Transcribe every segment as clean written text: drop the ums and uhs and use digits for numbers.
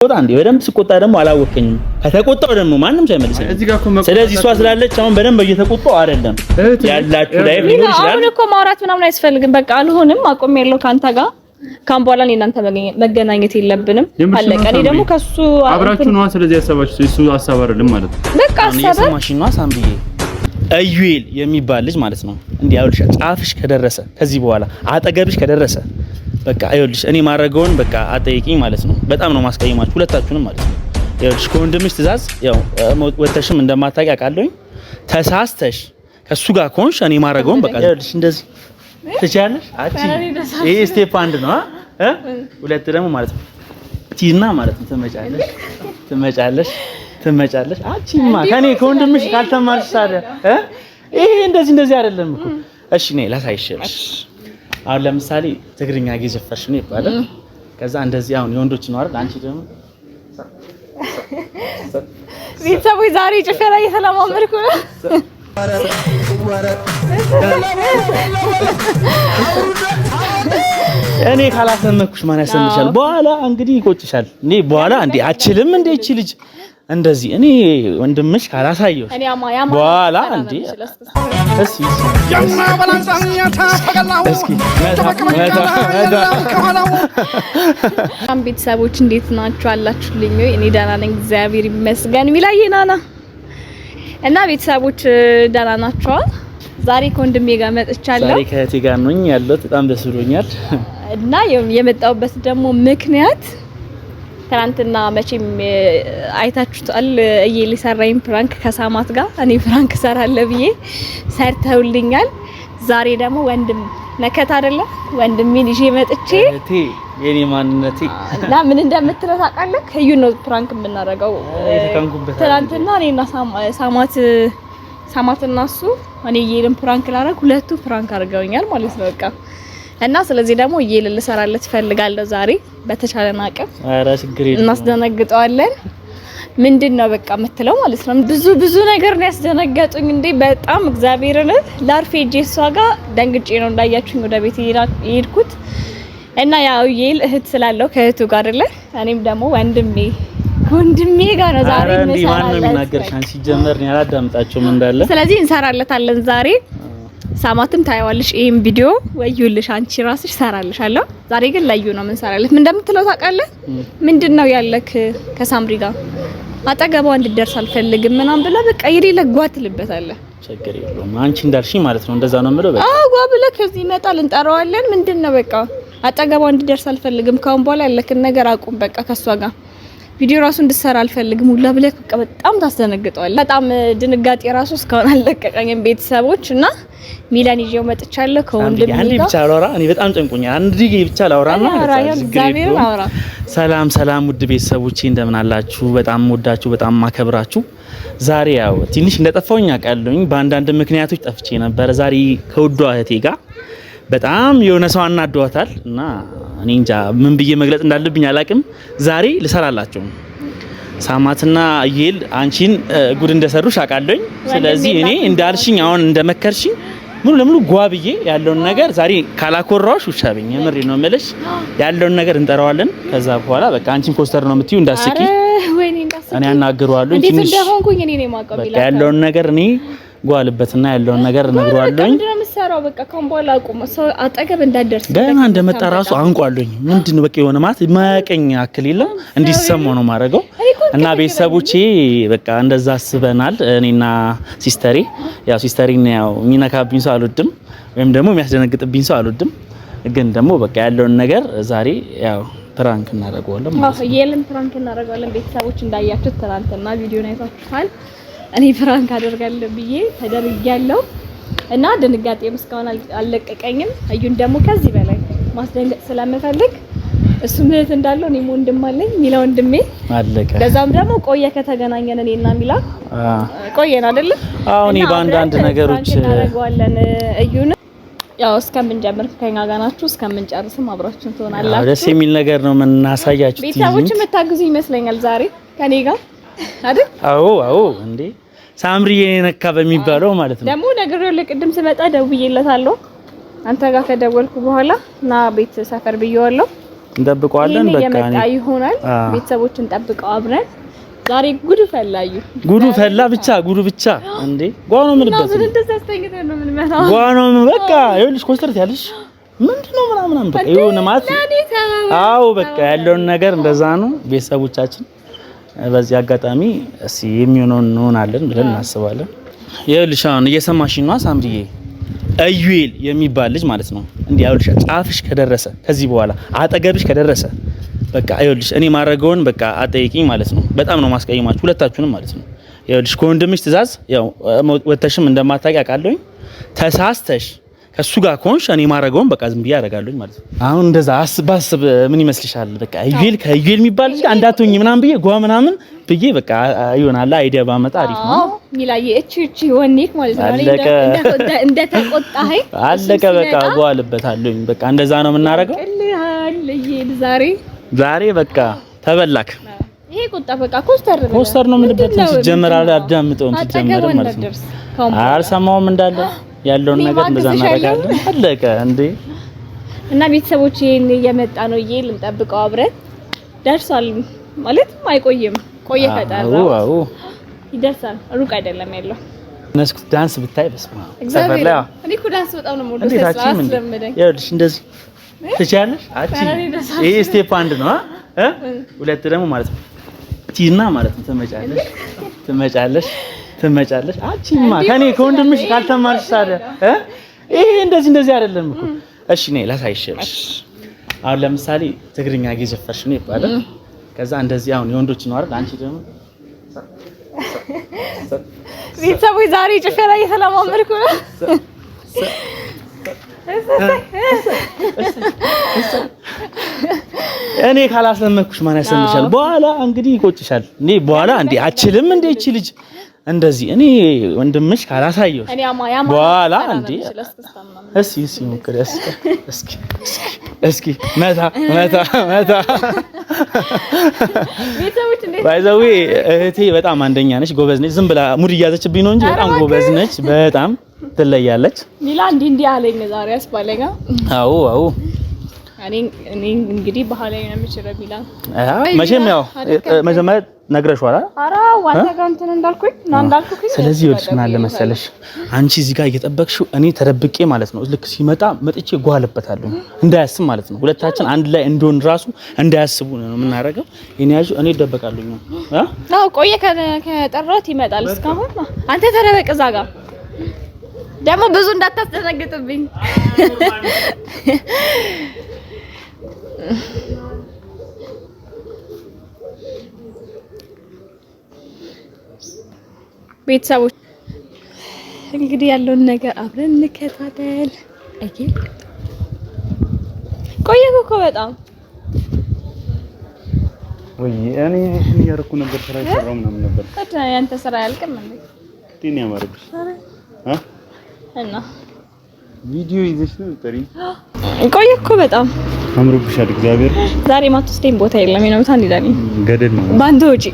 ቆጣ እንዴ በደንብ ስቆጣ ደግሞ አላወከኝም ከተቆጣው ደግሞ ማንም ሳይመልሰኝ ስለዚህ እሷ ስላለች አሁን በደንብ እየተቆጣው አይደለም ያላችሁ ላይ ሊሆን ይችላል አሁን እኮ ማውራት ምናምን አያስፈልግም በቃ አልሆንም አቆም ያለው ካንተ ጋር ካም በኋላ እናንተ መገናኘት የለብንም አለቀ እኔ ደግሞ ከሱ አብራችሁ ነው ስለዚህ ያሰባችሁ እሱ ሐሳብ አይደለም ማለት ነው በቃ ሐሳብ ማሽኗ ሳምብዬ አዩኤል የሚባል ልጅ ማለት ነው እንዴ ያውልሽ ጻፍሽ ከደረሰ ከዚህ በኋላ አጠገብሽ ከደረሰ በቃ አይወልሽ እኔ ማረጋውን በቃ አጠይቂኝ ማለት ነው በጣም ነው ማስቀየማችሁ ሁለታችሁንም ማለት ነው ይኸውልሽ ከወንድምሽ ትእዛዝ ያው ወተሽም እንደማታውቂ አውቃለሁኝ ተሳስተሽ ከሱ ጋር ኮንሽ እኔ ማረጋውን በቃ ይኸውልሽ እንደዚህ ትቻለሽ አቺ ይሄ ስቴፕ አንድ ነው ሁለት ደግሞ ማለት ነው ቲና ማለት ነው ትመጫለሽ አቺማ ከኔ ከወንድምሽ ካልተማርሽ ታዲያ ይሄ እንደዚህ አይደለም እኮ እሺ ነይ ላሳይሽ አሁን ለምሳሌ ትግርኛ እየዘፈርሽ ነው ይባላል ከዛ እንደዚህ አሁን የወንዶች ነው አይደል አንቺ ደግሞ ቤተሰቦች ዛሬ ጭፈራ እየተለማመድኩ ነው እኔ ካላሰመኩሽ ማን ያሰምሻል በኋላ እንግዲህ ይቆጭሻል እኔ በኋላ እንዴ አችልም እንዴ እቺ ልጅ እንደዚህ እኔ ወንድምሽ ካላሳየሽ በኋላ እንዴ እስኪ ቤተሰቦች እንዴት ናችሁ አላችሁልኝ እኔ ደህና ነኝ እግዚአብሔር ይመስገን ሚላየናና እና ቤተሰቦች ደህና ናችሁ ዛሬ ከወንድሜ ጋር መጥቻለሁ ዛሬ ከእቴ ጋር ነኝ ያለሁት በጣም ደስ ብሎኛል እና የመጣሁበት ደግሞ ምክንያት ትናንትና መቼም አይታችሁታል እየሊ ሰራይም ፕራንክ ከሳማት ጋር እኔ ፕራንክ ሰራለሁ ብዬ ሰርተውልኛል ዛሬ ደግሞ ወንድም ነከት አይደለ ወንድሜን ይዤ መጥቼ እቴ የኔ ማንነቴ እና ምን እንደምትለው ታውቃለህ ከዩ ነው ፕራንክ የምናደርገው ትናንትና እኔና ሳማትና እሱ እኔ እየልን ፕራንክ ላደርግ ሁለቱ ፕራንክ አድርገውኛል ማለት ነው በቃ እና ስለዚህ ደግሞ እየልን ልሰራለት ፈልጋለሁ ዛሬ በተቻለና አቅም አራ ችግር የለም እናስደነግጠዋለን ምንድነው በቃ የምትለው ማለት ነው ብዙ ነገር ነው ያስደነገጡኝ እንዴ በጣም እግዚአብሔርን ላርፌ ጄሷ ጋር ደንግጬ ነው እንዳያችሁኝ ወደ ቤት ይሄድኩት እና ያው ይል እህት ስላለው ከእህቱ ጋር አይደለ እኔም ደግሞ ወንድሜ ጋር ነው ዛሬ እንሰራለን ማን ነው የሚናገርሽ አንቺ ጀመር ነው ያላዳምጣቸውም እንዳለ ስለዚህ እንሰራለታለን ዛሬ ሳማትም ታይዋለሽ ይሄን ቪዲዮ ወዩልሽ አንቺ ራስሽ ሰራልሻለሁ ዛሬ ግን ለዩ ነው ምን ሰራለት ምን እንደምትለው ታውቃለህ ምንድነው ያለክ ከሳምሪ ጋር አጠገቧ እንድደርስ አልፈልግም ምናም ብለ በቃ ይሌለ ጓትልበታለህ ችግር የለውም አንቺ እንዳልሽኝ ማለት ነው እንደዛ ነው የምለው በቃ ጓ ብለ ከዚህ ይመጣል እንጠራዋለን ምንድነው በቃ አጠገቧ እንድደርስ አልፈልግም ካሁን በኋላ ያለክን ነገር አቁም በቃ ከሷ ጋር ቪዲዮ ራሱ እንድሰራ አልፈልግም ሁላ ብለህ በቃ በጣም ታስደነግጠዋለህ በጣም ድንጋጤ ራሱ እስካሁን አልለቀቀኝም ቤተሰቦች እና ሚላን ይዤው መጥቻለሁ ከወንድሜ ጋር አንዴ ብቻ አውራ እኔ በጣም ጨንቆኛል አንዴ ብቻ ላውራና ሰላም ውድ ቤተሰቦቼ እንደምን አላችሁ በጣም ወዳችሁ በጣም ማከብራችሁ ዛሬ ያው ትንሽ እንደጠፋውኝ አውቃለሁኝ በአንዳንድ ምክንያቶች ጠፍቼ ነበር ዛሬ ከውዷ እህቴ ጋር በጣም የሆነ ሰው አናዷታል እና እኔ እንጃ ምን ብዬ መግለጽ እንዳለብኝ አላቅም ዛሬ ልሰራላችሁ ሳማትና ይል አንቺን ጉድ እንደሰሩሽ አውቃለሁኝ ስለዚህ እኔ እንዳልሽኝ አሁን እንደመከርሽኝ ሙሉ ለሙሉ ጓብዬ ያለውን ነገር ዛሬ ካላኮራውሽ ውሻብኝ የምሬ ነው የምልሽ ያለውን ነገር እንጠራዋለን ከዛ በኋላ በቃ አንቺን ኮስተር ነው የምትዩ እንዳስቂ እኔ አናግረዋለሁ እንዴት እንደሆንኩኝ እኔ ነኝ ማቀም ይላል ያለውን ነገር እኔ ጓልበትና ያለውን ነገር ነግሯለሁኝ ምንድነው የምትሰራው በቃ ካምቦላ አቁም ሰው አጠገብ እንዳደርስ ገና እንደመጣ ራሱ አንቋለሁኝ ምንድነው በቃ የሆነ ማለት ማያቀኝ አክል የለም እንዲሰማው ነው ማረገው እና ቤተሰቦቼ በቃ እንደዛ አስበናል እኔና ሲስተሪ ያው ሲስተሪን ያው ሚነካብኝ ሰው አልወድም ወይም ደግሞ የሚያስደነግጥብኝ ሰው አልወድም ግን ደግሞ በቃ ያለውን ነገር ዛሬ ያው ፕራንክ እናደርጋለን ማለት ነው የለም ፕራንክ እናደርጋለን ቤተሰቦች እንዳያችሁት ትናንትና ቪዲዮ አይታችኋል እኔ ፕራንክ አደርጋለሁ ብዬ ተደርጋለሁ እና ድንጋጤም እስካሁን አልለቀቀኝም አዩን ደግሞ ከዚህ በላይ ማስደንገጥ ስለምፈልግ እሱ ምህት እንዳለው እኔም ወንድም አለኝ ሚላ ወንድሜ አለቀ ለዛም ደግሞ ቆየ ከተገናኘን እኔና ሚላ ቆየን አይደል አሁን በአንዳንድ ነገሮች እናደርጋለን እዩን ያው እስከምንጀምር ከኛ ጋር ናችሁ እስከምንጨርስም አብራችሁን ትሆናላችሁ ደስ የሚል ነገር ነው የምናሳያችሁ ቤተሰቦች መታገዙ ይመስለኛል ዛሬ ከኔ ጋር አይደል አዎ እንዴ ሳምሪ የነካ በሚባለው ማለት ነው ደግሞ ነገሩ ለቅድም ስመጣ ደውዬለታለሁ አንተ ጋር ከደወልኩ በኋላ ና ቤት ሰፈር ብየዋለሁ እንጠብቀዋለን። በቃ የመጣ ይሆናል። ቤተሰቦችን ጠብቀው አብረን ዛሬ ጉዱ ፈላዩ ጉዱ ፈላ ብቻ ጉዱ ብቻ እንዴ ጓኖ ምንበት ጓኖ በቃ ይኸውልሽ ኮስተርት ያለሽ ምንድነው ምናምን በቃ ይሁን ማለት አዎ በቃ ያለውን ነገር እንደዛ ነው። ቤተሰቦቻችን በዚህ አጋጣሚ እስኪ የሚሆነውን እንሆናለን ብለን እናስባለን። ይኸውልሽ አሁን እየሰማሽኝ ነው ሳምሪዬ፣ እዩኤል የሚባል ልጅ ማለት ነው እንዴ ይኸውልሽ ጫፍሽ ከደረሰ ከዚህ በኋላ አጠገብሽ ከደረሰ በቃ ይኸውልሽ እኔ ማረገውን በቃ አጠይቂኝ ማለት ነው። በጣም ነው ማስቀየማችሁ ሁለታችሁንም ማለት ነው። ይኸውልሽ ከወንድምሽ ትእዛዝ ያው ወተሽም እንደማታውቂ አውቃለሁኝ። ተሳስተሽ ከሱ ጋር ኮንሽ እኔ ማረገውን በቃ ዝም ብዬ አደርጋለሁኝ ማለት ነው። አሁን እንደዛ አስባስብ ምን ይመስልሻል? በቃ እዩኤል ከእዩኤል የሚባል ልጅ እንዳትሆኝ ምናምን ብዬ ጓ ምናምን ብዬ በቃ ይሆናል አይዲያ ባመጣ አሪፍ ነው። አዎ ሚላዬ እቺ ወኔክ ማለት ነው። እንደ ተቆጣኸኝ አለቀ በቃ ጓልበታለሁኝ። በቃ እንደዛ ነው የምናረገው። ዛሬ በቃ ተበላክ። ይሄ ቁጣ በቃ ኮስተር ነው የምልበት ሲጀመር አዳምጠውም ሲጀመር ማለት ነው። አልሰማውም እንዳለ ያለውን ነገር እንደዛ እናደርጋለን። አለቀ እንዴ እና ቤተሰቦች ይሄን እየመጣ ነው እየል እንጠብቀው አብረን ደርሷል ማለት አይቆይም። ቆየ ፈጣራው አዎ ይደርሳል። ሩቅ አይደለም ያለው ነስኩት ዳንስ ብታይ በስማ እግዚአብሔር እኔ እኮ ዳንስ በጣም ነው የምወደው። ስለማስለምደኝ ይኸውልሽ እንደዚህ ትቻለሽ አቺ ይሄ ስቴፕ አንድ ነው ሁለት ደግሞ ማለት ነው ቲና ማለት ነው ትመጫለሽ አቺማ ከኔ ከወንድምሽ ካልተማርሽ ታዲያ ይሄ እንደዚህ አይደለም እኮ እሺ ነይ ላሳይሽ አሁን ለምሳሌ ትግርኛ እየዘፈርሽ ነው ይባላል ከዛ እንደዚህ አሁን የወንዶች ነው አይደል አንቺ ደግሞ ቤተሰቦች ዛሬ ጭፈራ እየተለማመድኩ ነው እኔ ካላሰመኩሽ ማን ያሰምሻል? በኋላ እንግዲህ ይቆጭሻል። እኔ በኋላ እንዴ አችልም እንዴ እቺ ልጅ እንደዚህ እኔ ወንድምሽ ካላሳየው በኋላ እንዴ እስኪ ሞክሪ እስኪ መታ ቤተሰቦች እንዴ ባይዘዌ እህቴ በጣም አንደኛ ነች፣ ጎበዝ ነች። ዝም ብላ ሙድ እያዘችብኝ ነው እንጂ በጣም ጎበዝ ነች። በጣም ትለያለች። ሚላ እንዲህ አለኝ ዛሬ አስባለኝ። አዎ እኔ እንግዲህ ባህላዊ ነው የምችለው ሚላ መቼም ያው መጀመሪያ ነግረሽዋል አይደል? ኧረ ዋታ ጋር እንትን እንዳልኩኝ ስለዚህ ይኸውልሽ ምን አለ መሰለሽ አንቺ እዚህ ጋር እየጠበቅሽው እኔ ተደብቄ ማለት ነው ልክ ሲመጣ መጥቼ ጓልበታለሁ እንዳያስብ ማለት ነው። ሁለታችን አንድ ላይ እንደሆን ራሱ እንዳያስቡ ነው የምናደርገው። እኔ ያዡ እኔ እደበቃለሁ ነው አዎ ቆየ ከጠራሁት ይመጣል። እስካሁን አንተ ተደበቅ እዛ ጋር ደግሞ ብዙ እንዳታስደነግጥብኝ። ቤተሰቦች እንግዲህ ያለውን ነገር አብረን እንከታተል። ቆየሁ እኮ በጣም ወይ እኔ እያደረኩ ነበር ስራ እየሰራሁ ምናምን ነበር። ያንተ ስራ ያልቅም እንዴ? ቲኒ ያማረብሽ እና ቪዲዮ ይዘሽ ነው ጥሪ ቆየሁ እኮ በጣም አምሮብሻል። እግዚአብሔር ዛሬ ማትወስደኝ ቦታ የለም። የነውታ እንዲዳኒ ገደል ነው ባንተ ውጪ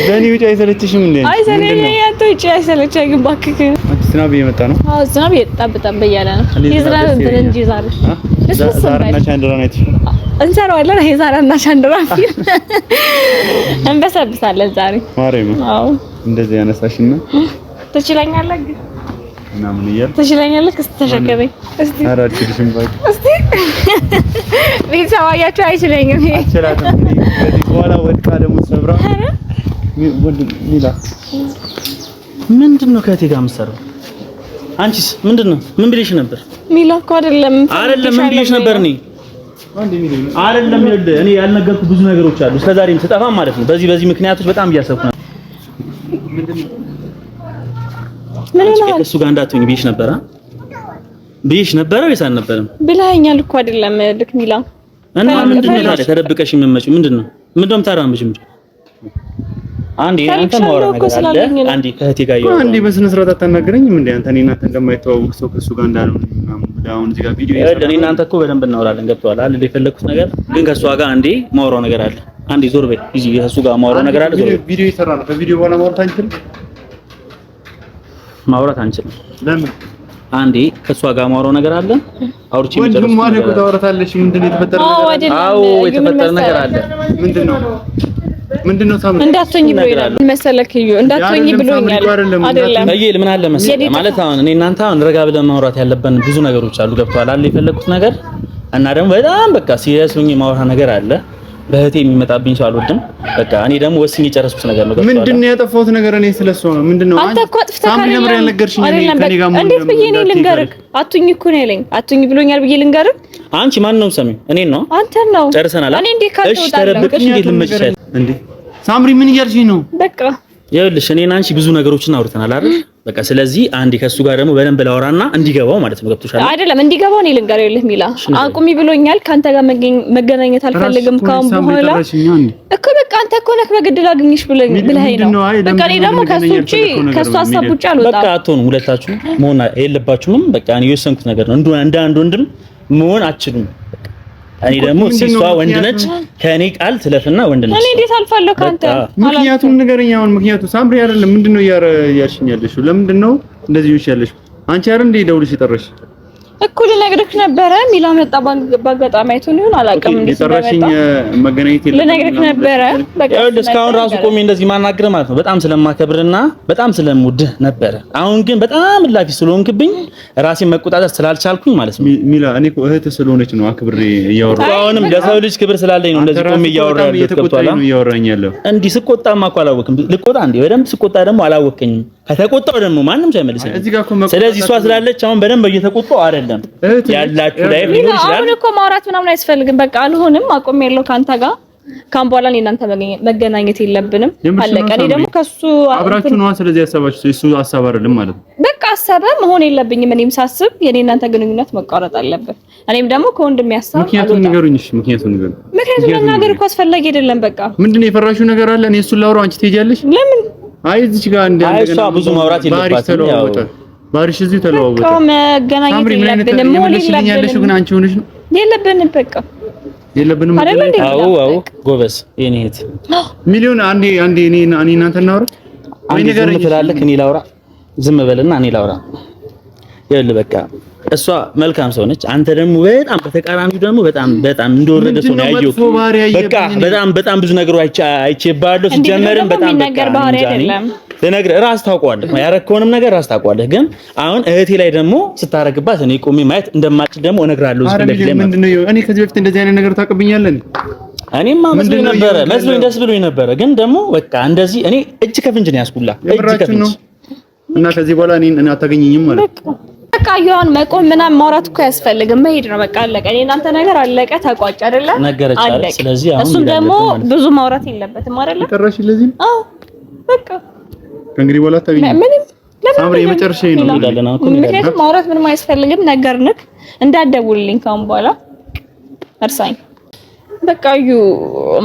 ዳኒ ውጪ አይሰለችሽም እንዴ? አይሰለችኝ ያንተ ውጪ አይሰለችኝ። እባክህ ዝናብ እየመጣ ነው። አዎ ዝናብ እየጠብጠብ እያለ ነው። ይዝናብ እንጂ ዛሬ ዛሬና ቻንድራ ነው እንሰራዋለን። ዛሬና ቻንድራ ፊልም እንበሰብሳለን ዛሬ ማርያም። አዎ እንደዚህ ያነሳሽና ትችለኛለህ ግን እና ምን ይያል ትችለኛለህ? እስቲ ተሸከመኝ እስቲ። ኧረ አትችልሽም ባይ እስቲ ቢሳዋያችሁ አይችለኝም። አትችላትም። ከዚህ በኋላ ወድቃ ደግሞ ሰብራ ሚላ ምንድነው ከእቴ ጋር የምትሰራው? አንቺስ ምንድነው? ምን ብለሽ ነበር? ሚላ እኮ አይደለም ምን ብለሽ ነበር? አይደለም እኔ ያልነገርኩ ብዙ ነገሮች አሉ እስከዛሬም ስጠፋ ማለት ነው። በዚህ ምክንያቶች በጣም እያሰብኩ ነው። ምንድነው ምን ነው እሱ ጋር እንዳትሆኝ ብዬሽ ነበር ወይስ አልነበረም? ብለኸኛል እኮ አይደለም ልክ ሚላ እና ምንድነው ታዲያ ተደብቀሽ የምትመጪው? ምንድነው የምታራምጂው? አንዴ አንተ ማውራ ነገር አለ። አንዴ ከእህቴ ጋር ይወጣ አንዴ በስነ ስርዓት አታናግረኝም እንዴ? አንተ እኔና አንተ እንደማይተዋወቅ ሰው ከሱ ጋር እንዳለው አሁን እዚህ ጋር ቪዲዮ ይሰራል። እኔና አንተ እኮ በደንብ እናወራለን። ገብቶሃል አይደል? የፈለኩት ነገር ግን ከሱ ጋር አንዴ ማውራው ነገር አለ። አንዴ ዞር በይ እዚህ ከሱ ጋር ማውራው ነገር አለ። ዞር ቪዲዮ ይሰራል። ከቪዲዮ በኋላ ማውራት አንችልም። ለምን አንዴ ከሷ ጋር ማውራው ነገር አለ። አውርቼ ወንድም ማለት እኮ ታወራታለሽ። ምንድነው የተፈጠረ ነገር? አዎ የተፈጠረ ነገር አለ። ምንድነው ሳምሪ እንዳትሆኝ ብሎኛል መሰለክ እዩ እንዳትሆኝ ብሎኛል አይደለም አየል ምን አለ መሰለህ ማለት አሁን እኔ እናንተ አሁን ረጋ ብለን ማውራት ያለብን ብዙ ነገሮች አሉ ገብቷል አይደል የፈለኩት ነገር እና ደግሞ በጣም በቃ ሲሪየስ ሆኜ ማውራ ነገር አለ በህቴ የሚመጣብኝ ሰው አልወድም በቃ እኔ ደግሞ ወስኜ የጨረስኩት ነገር ነው ገብቷል ምንድነው ያጠፋሁት ነገር እኔ ስለሷ ነው ምንድነው አንተ እኮ አጥፍተህ ሳምሪ ለምን ያልነገርሽኝ እኔ ከኔ ጋር እንዴት ብዬ እኔ ልንገርህ አቱኝ እኮ ነው ያለኝ አቱኝ ብሎኛል ብዬ ልንገርህ አንቺ ማን ነው ሰሚ እኔን ነው አንተ ነው ጨርሰናል እኔ እንዴ ካርቶ እሺ ተረብከሽ እንዴት ልመችሻል እንዴ ሳምሪ ምን እያልሽኝ ነው በቃ ይኸውልሽ እኔና አንቺ ብዙ ነገሮችን አውርተናል አይደል በቃ ስለዚህ አንዴ ከሱ ጋር ደግሞ በደንብ ላወራና እንዲገባው ማለት ነው ገብቶሻል አይደለም እንዲገባው እኔ ልንገረው ይልህ ሚላ አቁሚ ብሎኛል ካንተ ጋር መገናኘት አልፈልግም ካሁን በኋላ እኮ በቃ አንተ እኮ ነህ በግድ ላግኝሽ ብለኸኝ ነው በቃ እኔ ደግሞ ከሱ ውጪ ከሱ ሐሳብ ውጪ አልወጣም በቃ አትሆኑም ሁለታችሁ መሆን የለባችሁም በቃ እኔ የወሰንኩት ነገር ነው እንደ አንድ ወንድም መሆን አትችሉም እኔ ደግሞ ሲሷ ወንድ ነች ከኔ ቃል ትለፍና ወንድ ነች እኔ እንዴት አልፋለሁ ካንተ ምክንያቱም ንገረኝ አሁን ምክንያቱ ሳምሪ አይደለም ምንድነው ያልሽኝ ያለሽው ለምንድነው እንደዚህ ይሻለሽ አንቺ አይደል እንደ ደውልሽ የጠራሽ እኩል ልነግርህ ነበረ ሚላ መጣ ባጋጣሚ አይቶን ይሁን አላውቅም እንዴ የጠራሽኝ መገናኘት የለም ልነግርህ ነበረ በቃ እስካሁን ራሱ ቆሜ እንደዚህ ማናገር ማለት ነው በጣም ስለማከብርና በጣም ስለምወድህ ነበረ አሁን ግን በጣም ላፊ ስለሆንክብኝ ራሴን መቆጣጠር ስላልቻልኩኝ ማለት ነው ሚላ እኔ እኮ እህት ስለሆነች ነው አክብሬ እያወራሁ አሁንም ለሰው ልጅ ክብር ስላለኝ ነው እንደዚህ ቆሜ እያወራሁ ያለው እንዲህ ስቆጣማ እኮ አላወቅም ልቆጣ እንዴ በደንብ ስቆጣ ደግሞ አላወቀኝም ከተቆጣው ደግሞ ማንም ሳይመልሰኝ ስለዚህ እሷ ስላለች አሁን በደንብ እየተቆጣው አይደለም ያላችሁ ላይ ሊሆን ይችላል አሁን እኮ ማውራት ምናምን አያስፈልግም በቃ አልሆንም አቆም ያለው ካንተ ጋር ካም በኋላ እናንተ መገናኘት የለብንም አለቀ እኔ ደግሞ ከሱ አብራችሁ ነው ስለዚህ ያሰባችሁ እሱ ሐሳብ አይደለም ማለት ነው በቃ ሐሳብ መሆን የለብኝም እኔም ሳስብ የኔ እናንተ ግንኙነት መቋረጥ አለበት እኔም ደግሞ ከወንድም ያሳብ ምክንያቱም ንገሩኝሽ ምክንያቱም ነገር እኮ አስፈላጊ አይደለም በቃ ምንድነው የፈራሽው ነገር አለ እኔ እሱን ላውራው አንቺ ትሄጃለሽ ለምን አይ እዚህ ጋር እሷ ብዙ ማውራት የለባትም ያው ባሪሽ እዚህ ተለዋወጠ በቃ መገናኘት የለብንም መሆን የለብንም ግን አንቺ ሆነሽ ነው የለብንም በቃ የለብንም አዎ ጎበዝ የኔ እህት ሚሊዮን አንዴ እኔ እናንተ እናውራ ወይ ነገር ትላለህ እኔ ላውራ ዝም በልና እኔ ላውራ ይኸውልህ በቃ እሷ መልካም ሰው ነች አንተ ደግሞ በጣም በተቃራኒው ደግሞ በጣም እንደወረደ ሰው ነው ያየው በቃ በጣም ብዙ ነገሮች አይቼባለሁ ሲጀመርም በጣም ነገር ባህሪ አይደለም ለነገር ራስ ታውቀዋለህ ያረከውንም ነገር ራስ ታውቀዋለህ ግን አሁን እህቴ ላይ ደግሞ ስታረግባት እኔ ቆሜ ማየት እንደማልችል ደግሞ እነግራለሁ ስለዚህ ምንድነው እኔ ከዚህ በፊት እንደዚህ አይነት ነገር ታቀብኛለህ እኔማ መስሎኝ ደስ ብሎኝ ነበረ ግን ደግሞ በቃ እንደዚህ እኔ እጅ ከፍንጅ ነው ያስኩላ እጅ ከፍንጅ እና ከዚህ በኋላ እኔ አታገኘኝም ማለት በቃ ይሁን መቆም ምናምን ማውራት እኮ ያስፈልግም መሄድ ነው በቃ አለቀ እኔ እናንተ ነገር አለቀ ተቋጭ አይደለ ነገረቻለ ስለዚህ አሁን እሱም ደግሞ ብዙ ማውራት የለበትም አይደለ ተቀራሽ ለዚህ አዎ በቃ ከእንግዲህ በኋላ ታገኘኝ ሳምሪ የመጨረሻዬ ነው ምክንያቱም ማውራት ምንም አያስፈልግም ነገርንክ እንዳትደውልልኝ ካሁን በኋላ እርሳኝ በቃ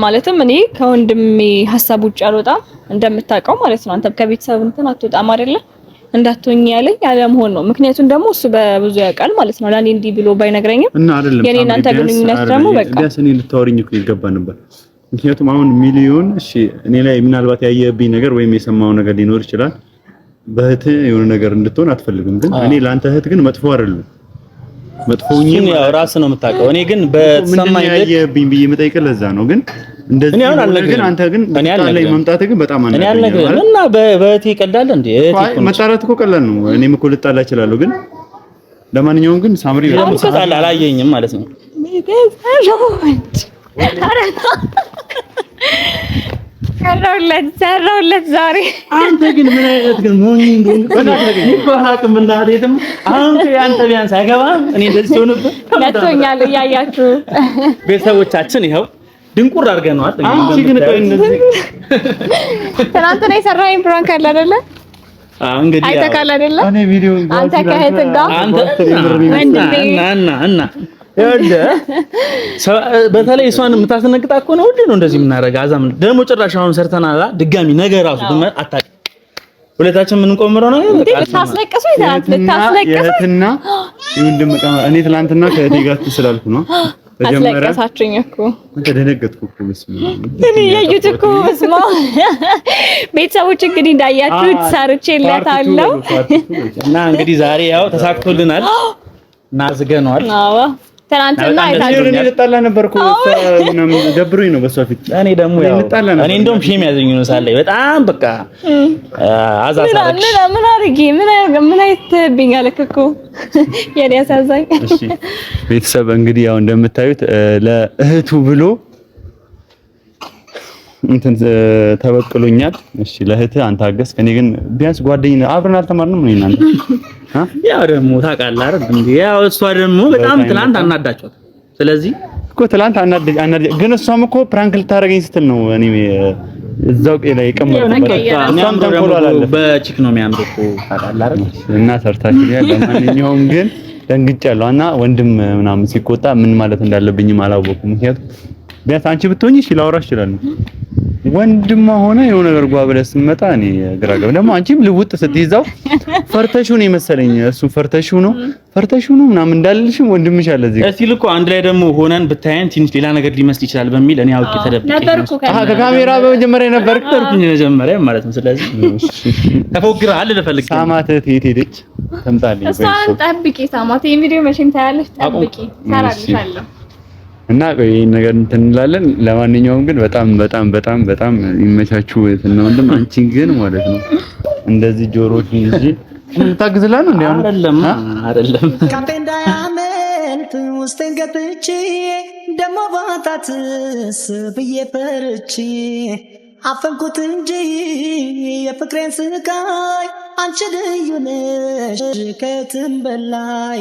ማለትም እኔ ከወንድሜ ሐሳብ ውጭ አልወጣም እንደምታውቀው ማለት ነው አንተም ከቤተሰብ እንትን አትወጣም አይደለ እንዳትሆኝ ያለኝ አለመሆን ነው ምክንያቱም ደግሞ እሱ በብዙ ያውቃል ማለት ነው ለኔ እንዲህ ብሎ ባይነግረኝም እና አይደለም የኔ እናንተ ግንኙነት ደግሞ በቃ ቢያንስ እኔ ልታወሪኝ እኮ ይገባ ነበር ምክንያቱም አሁን ሚሊዮን እሺ እኔ ላይ ምናልባት ያየብኝ ነገር ወይም የሰማው ነገር ሊኖር ይችላል በእህት የሆነ ነገር እንድትሆን አትፈልግም ግን እኔ ላንተ እህት ግን መጥፎ አይደለም መጥፎኝ ያው ራስ ነው የምታውቀው እኔ ግን በተሰማኝ ያየብኝ ብዬ መጠይቀህ ለዛ ነው ግን እንደዚህ ግን አንተ ግን ላይ መምጣት ግን በጣም እኔ አልነግርህም እና በእህቴ ይቀላል እንዴ እህቴ መጣላት እኮ ቀላል ነው እኔም እኮ ልጣላ እችላለሁ ግን ለማንኛውም ግን ሳምሪ ለምሳሌ አላየኝም ማለት ነው ሰራውለት ዛሬ አንተ ግን ምን አይነት ግን ሞኝ ይባሃቅም እናቴም አሁን አንተ ቢያንስ አይገባም እኔ እንደዚህ ሆነብህ ለቶኛል እያያችሁ ቤተሰቦቻችን ይኸው ድንቁር አድርገናል አንቺ ግን ቆይ እንደዚህ ትናንትና የሰራኸኝ ፕራንክ አለ አይደለ እንግዲህ አይተካል አይደለ እኔ ቪዲዮ አንተ ከእህት ጋር እና በተለይ እሷን የምታስነግጣ እኮ ነው ሁሉ ነው እንደዚህ የምናደርገው አዛም ደግሞ ጭራሽ አሁን ሰርተናል ድጋሚ ነገር ራሱ አታውቅ ሁለታችን ምን ቆምረው ነው ልታስለቅሱ ይዛት ልታስለቅሱ እህትና ይሁንድም እኔ ትላንትና ከእህቴ ጋር ስላልኩ ነው አስለቀሳችሁኝ እኮ ተደነገጥኩ እኮ እኔ ያዩት እኮ በስማ ቤተሰቦች እንግዲህ እንዳያችሁት ሰርቼለታለሁ እና እንግዲህ ዛሬ ያው ተሳክቶልናል እና ዝገነዋል። አዎ ትናንትና አይታችሁ ልጣላ ነበርኩ ምናምን ደብሮኝ ነው በሷ ፊት። እኔ ደግሞ ያው እኔ እንደውም ሼም ያዘኝ ነው ሳላይ በጣም በቃ አዛዛለች ምን አድርጌ ምን አይተብኝ አለክ እኮ የኔ አሳዛኝ። እሺ ቤተሰብ እንግዲህ ያው እንደምታዩት ለእህቱ ብሎ እንትን ተበቅሎኛል። እሺ ለእህትህ አንተ አገዝክ። እኔ ግን ቢያንስ ጓደኛ አብረን አልተማርንም ነው እናንተ ያው ደግሞ ታውቃለህ አይደል እንዴ? ያው እሷ ደግሞ በጣም ትላንት አናዳቻት። ስለዚህ እኮ ትላንት አናዳጅ ግን እሷም እኮ ፕራንክ ልታረገኝ ስትል ነው እኔ እዛው ላይ የቀመጥኩት። እሷም ተንኮል አላለ በቺክ ነው የሚያምር እኮ ታውቃለህ አይደል? እና ሰርታችሁኛል። ለማንኛውም ግን ደንግጫለሁ እና ወንድም ምናምን ሲቆጣ ምን ማለት እንዳለብኝም አላወኩም። ምክንያቱም ቢያንስ አንቺ ብትሆኚ እሺ ላወራሽ እችላለሁ። ወንድማ ሆነ የሆነ ነገር ጓ ብለህ ስትመጣ እኔ ግራ ገባ። ደግሞ አንቺም ልውጥ ስትይዛው ፈርተሽው ነው የመሰለኝ። እሱ ፈርተሽው ነው ምናምን እንዳልልሽም ወንድምሽ አለ እዚህ ጋር። እስቲ ልኮ አንድ ላይ ደግሞ ሆነን ብታየን ትንሽ ሌላ ነገር ሊመስል ይችላል በሚል እኔ አውቄ ተደብቄ ነበርኩ ከካሜራ በመጀመሪያ ነበርኩኝ መጀመሪያ ማለት ነው። ስለዚህ ተፎግረሃል ልፈልግ ሳማት የት ሄደች? ተምጣልኝ እሷን ጠብቂ ሳማት። ይሄን ቪዲዮ መቼም ታያለሽ፣ ጠብቂ ሰራልሻለሁ። እና ይሄን ነገር እንትን እንላለን። ለማንኛውም ግን በጣም ይመቻችሁ እና ወንድም አንቺን ግን ማለት ነው እንደዚህ ጆሮሽ እንጂ ታግዝላን እንዴ? አይደለም ካፔንዳ ያመልጥ ውስጤን ገብቼ ደሞ ባታትስ ብዬ ፈርቼ አፈንኩት እንጂ የፍቅሬን ስቃይ አንቺ ልዩ ነሽ ከየትም በላይ